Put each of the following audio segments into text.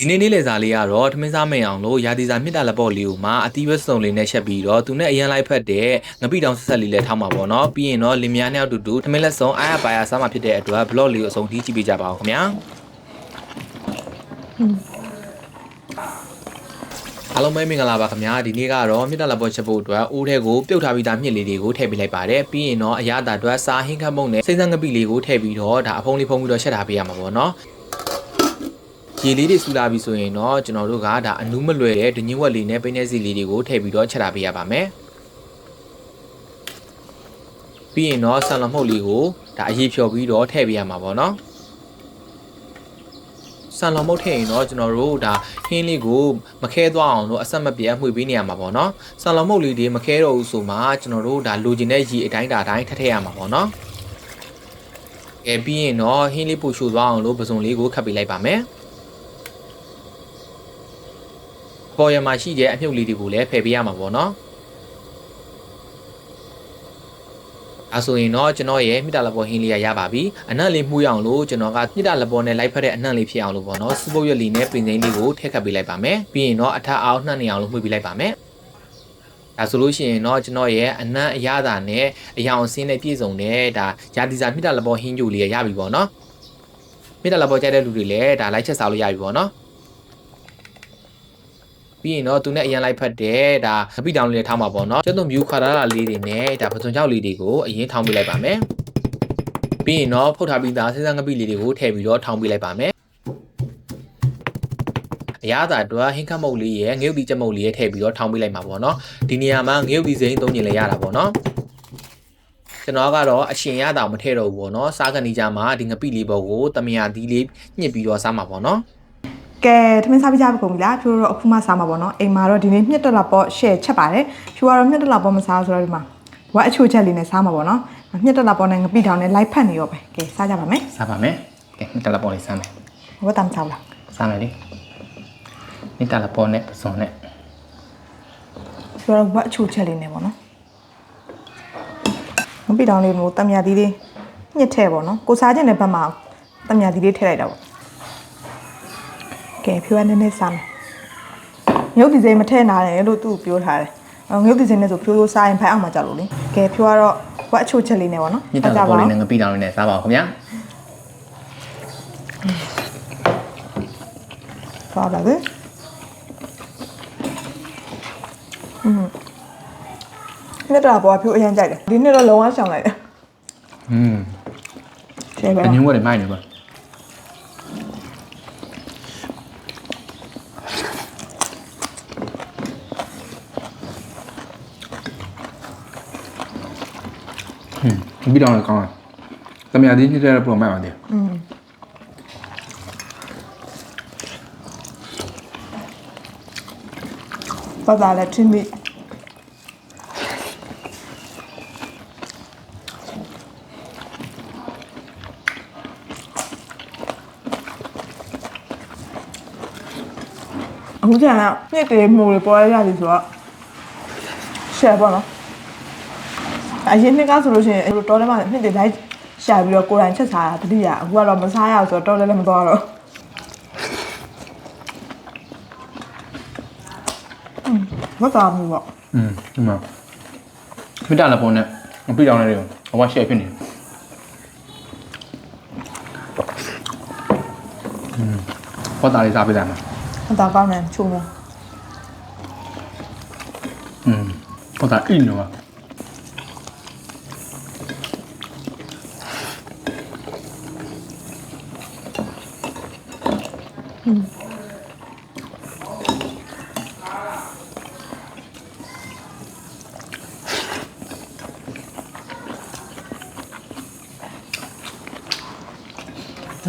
ဒီနေ့နေ့လည်စာလေးကတော့ထမင်းစားမိန်အောင်လို့ရာသီစာမြစ်တာလက်ပေါ့လေးကိုမှအသီးပဲစုံလေးနဲ့ချက်ပြီးတော့သူနဲ့အရန်လိုက်ဖက်တဲ့ငပိတောင်ဆက်ဆက်လေးလည်းထောက်မှာပေါ့နော်ပြီးရင်တော့လင်မယားနှစ်ယောက်တူတူထမင်းလက်စုံအားရပါရစားမှာဖြစ်တဲ့အတွက်ဘလော့လေးကိုအဆုံးထိကြည့်ပေးကြပါဦးခင်ဗျာအားလုံးပဲမင်္ဂလာပါခင်ဗျာဒီနေ့ကတော့မြစ်တာလက်ပေါ့ချက်ဖို့အတွက်အိုးထဲကိုပြုတ်ထားပြီးသားမြစ်လေးတွေကိုထည့်ပေးလိုက်ပါတယ်ပြီးရင်တော့အရသာအတွက်စားဟင်းခတ်မုံနဲ့စိမ့်စံငပိလေးကိုထည့်ပြီးတော့ဒါအဖုံးလေးဖုံးပြီးတော့ချက်ထားပေးရမှာပေါ့နော်ရေလေးတွေဆူလာပြီဆိုရင်တော့ကျွန်တော်တို့ကဒါအနူးမလွယ်တဲ့ဒညင်းဝက်လေးနဲ့ပိနေစီလေးတွေကိုထည့်ပြီးတော့ချက်ထားပေးရပါမယ်ပြီးရင်တော့ဆန်လမှုတ်လေးကိုဒါအရေးဖြော်ပြီးတော့ထည့်ပေးရမှာပေါ့နော်ဆန်လမှုတ်ထည့်ရင်တော့ကျွန်တော်တို့ဒါဟင်းလေးကိုမခဲသွားအောင်လို့အဆက်မပြတ်မှွေပေးနေရမှာပေါ့နော်ဆန်လမှုတ်လေးတွေမခဲတော့ဘူးဆိုမှကျွန်တော်တို့ဒါလိုချင်တဲ့ရေအတိုင်းအတိုင်းထည့်ရမှာပေါ့နော်ပြီးရင်တော့ဟင်းလေးပူချိုသွားအောင်လို့ပစုံလေးကိုခတ်ပေးလိုက်ပါမယ်ပေါ်ရမှာရှိတဲ့အမြုပ်လေးတွေကိုလည်းဖယ်ပေးရမှာပေါ့နော်အဲဆိုရင်တော့ကျွန်တော်ရဲ့မြစ်တာလက်ပေါ်ဟင်းလေးရပါပြီအနံ့လေးမှုရအောင်လို့ကျွန်တော်ကမြစ်တာလက်ပေါ်နဲ့လိုက်ဖက်တဲ့အနံ့လေးဖြစ်အောင်လို့ပေါ့နော်စပုတ်ရွက်လေးနဲ့ပင်စိမ်းလေးကိုထည့်ခတ်ပေးလိုက်ပါမယ်ပြီးရင်တော့အထက်အောက်နှံ့နေအောင်လို့မှုပေးလိုက်ပါမယ်ဒါဆိုလို့ရှိရင်တော့ကျွန်တော်ရဲ့အနံ့အရသာနဲ့အယောင်အစင်းနဲ့ပြည့်စုံတဲ့ဒါရာသီစာမြစ်တာလက်ပေါ်ဟင်းကြိုလေးရပြီပေါ့နော်မြစ်တာလက်ပေါ်ကြိုက်တဲ့လူတွေလည်းဒါလိုက်ချက်စားလို့ရပြီပေါ့နော်ပြီးရင်တော့သူနဲ့အရန်လိုက်ဖက်တဲ့ဒါငပိတောင်လေးထောင်းပါပေါ့နော်ကျွတ်သွန်မြူခွာထားတာလေးတွေနဲ့ဒါပစွန်ချောက်လေးတွေကိုအရင်ထောင်းပေးလိုက်ပါမယ်ပြီးရင်တော့ဖုတ်ထားပြီးသားစိစံငပိလေးတွေကိုထည့်ပြီးတော့ထောင်းပေးလိုက်ပါမယ်အရသာအတွက်ဟင်းခတ်မုတ်လေးရဲ့ငရုတ်သီးကြက်မုတ်လေးရဲ့ထည့်ပြီးတော့ထောင်းပေးလိုက်ပါပေါ့နော်ဒီနေရာမှာငရုတ်သီးစိမ်းသုံးကျင်လည်းရတာပေါ့နော်ကျွန်တော်ကတော့အရှင်ရတာမထည့်တော့ဘူးပေါ့နော်စားကနေကြမှာဒီငပိလေးပေါ်ကိုတမယာသီးလေးညှစ်ပြီးတော့စားမှာပေါ့နော်ကဲထမင်းစားပြကြပါကုန်ပြီလားဖြိုးတော့အခုမှစားမှာပေါ့နော်အိမ်မှာတော့ဒီနေ့မြစ်တက်လာပေါ့ရှယ်ချက်ပါတယ်ဖြိုးကတော့မြစ်တက်လာပေါ့မစားဆိုတော့ဒီမှာဝက်အချိုချက်လေးနဲ့စားမှာပေါ့နော်မြစ်တက်လာပေါ့နဲ့ငပိတောင်နဲ့လိုက်ဖက်နေရောပဲကဲစားကြပါမယ်စားပါမယ်ကဲမြစ်တက်လာပေါ့လေးစားမယ်ဝက်တမ်းစားလားစားမယ်လေမြစ်တက်လာပေါ့နဲ့ပစုံနဲ့ဖြိုးတော့ဝက်အချိုချက်လေးနဲ့ပေါ့နော်ငပိတောင်လေးကိုတမယာသီးလေးညှစ်ထဲပေါ့နော်ကိုစားခြင်းတဲ့ဘက်မှာတမယာသီးလေးထည့်လိုက်တာပေါ့ကဲဖြိုးရနေနေစားမယ်ငုတ်ဒီစိမ်းမထည့်နိုင်တယ်လို့သူ့ပြောထားတယ်ငုတ်ဒီစိမ်းနဲ့ဆိုဖြိုးစားရင်ဖိုက်အောင်မှကြောက်လို့လေကဲဖြိုးကတော့ဝက်အချိုချက်လေးနဲ့ပေါ့နော်မြစ်တာပေါ်လေးနဲ့ငပိတောင်လေးနဲ့စားပါဦးခင်ဗျာစားပါလေမြစ်တာပေါ်ဖြိုးအရင်ကြိုက်တယ်ဒီနေ့တော့လုံးဝရှောင်လိုက်တယ်ကျေပဲအညွန့်ဝက်တွေမိုက်နေပါပြီးတော့ကောင်းတယ်။တမယာဒီနှစ်တဲ့ပုံမှန်ပါတယ်။ဘာသာလဲချင်းမိအခုကျန်တော့မြစ်တွေမိုးတွေပေါ်ရပြီဆိုတော့ရှယ်ပေါ့နော်အရင်နှစ်ကဆိုလို့ရှိရင်တော်လည်းမှနှစ်တွေလိုက်ရှာပြီးတော့ကိုယ်တိုင်ချက်စားတာတတိယအခုကတော့မစားရအောင်ဆိုတော့တော်လည်းမသွားတော့မတော်ဘူးပေါ့ဒီမှာမြစ်တာလက်ပေါ်နဲ့အပြစ်တောင်လေးတွေကိုအဝါရှယ်ဖြစ်နေဟောတာလေးစားပေးတယ်မှာဟောတာကောင်းတယ်ချုံတယ်ဟောတာအင်းနော်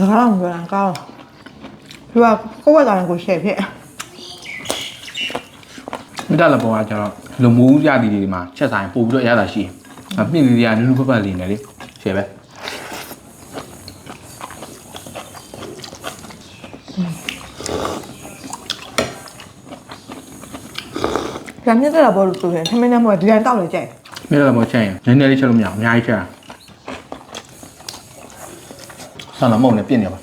ဒါကတော့ဘယ်လိုကောင်းလဲကိုယ်ကကိုရှယ်ဖြစ်မြစ်တာလက်ပေါ်ကကျတော့လုံမိုးရသည်တွေမှာချက်ဆိုင်ပို့ပြီးတော့ရတာရှိတယ်မြင့်လေးတွေကနုနုဖတ်ဖတ်လေးနဲ့လေရှယ်ပဲဒါမြစ်တက်လာပေါ်လို့ဆိုရင်ထမင်းနဲ့မို့ဒီတိုင်းတောက်လေကြိုက်မြစ်တာလက်ပေါ်ချက်ရင်နည်းနည်းလေးချက်လို့မရအောင်အများကြီးချက်တာဆန်လမုံနဲ့ပြည့်နေပါ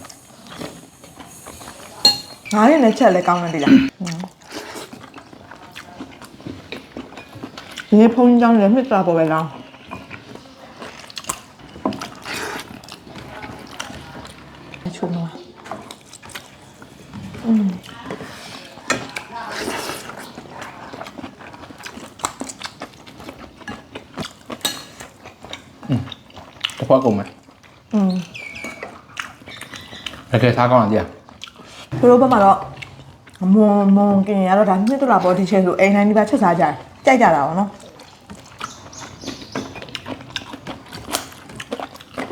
ငါးရက်နဲ့ချက်လဲကောင်းတယ်ဒီလားဒီဖုန်းကြောင်းလည်းမြစ်တာပေါ်ပဲလားချုံမလားတစ်ခွက်ကုန်မယ်တကယ်စားကောင်းတယ် သူတို့ဘက်မှာတော့မွန်กินရတော့ဒါနှစ်တလားပေါ်ဒီချက်ဆိုအိမ်တိုင်းဒီပါချက်စားကြတယ်ကြိုက်ကြတာပေါ့နော်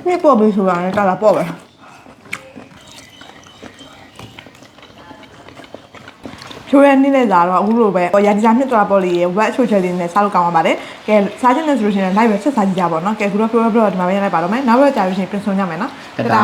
မြစ်ပေါ်ပြီးဆိုတာနဲ့တာပေါ့ပဲဖြိုးရနေနဲ့လာတော့အခုလိုပဲရာဒီဇာနှစ်တလားပေါ်လေးရဲ့ web အချိုချက်လေးနဲ့စားလို့ကောင်းပါပါတယ်ကဲစားချင်တဲ့ဆိုလို့ရှိရင် live ပဲချက်စားကြည့်ကြပါတော့နော်ကဲခုတော့ဖြိုးရပြတော့ဒီမှာပဲရလိုက်ပါတော့မယ်နောက်တော့ကြာလို့ရှိရင်ပြင်ဆင်ကြမယ်နော် တဒါ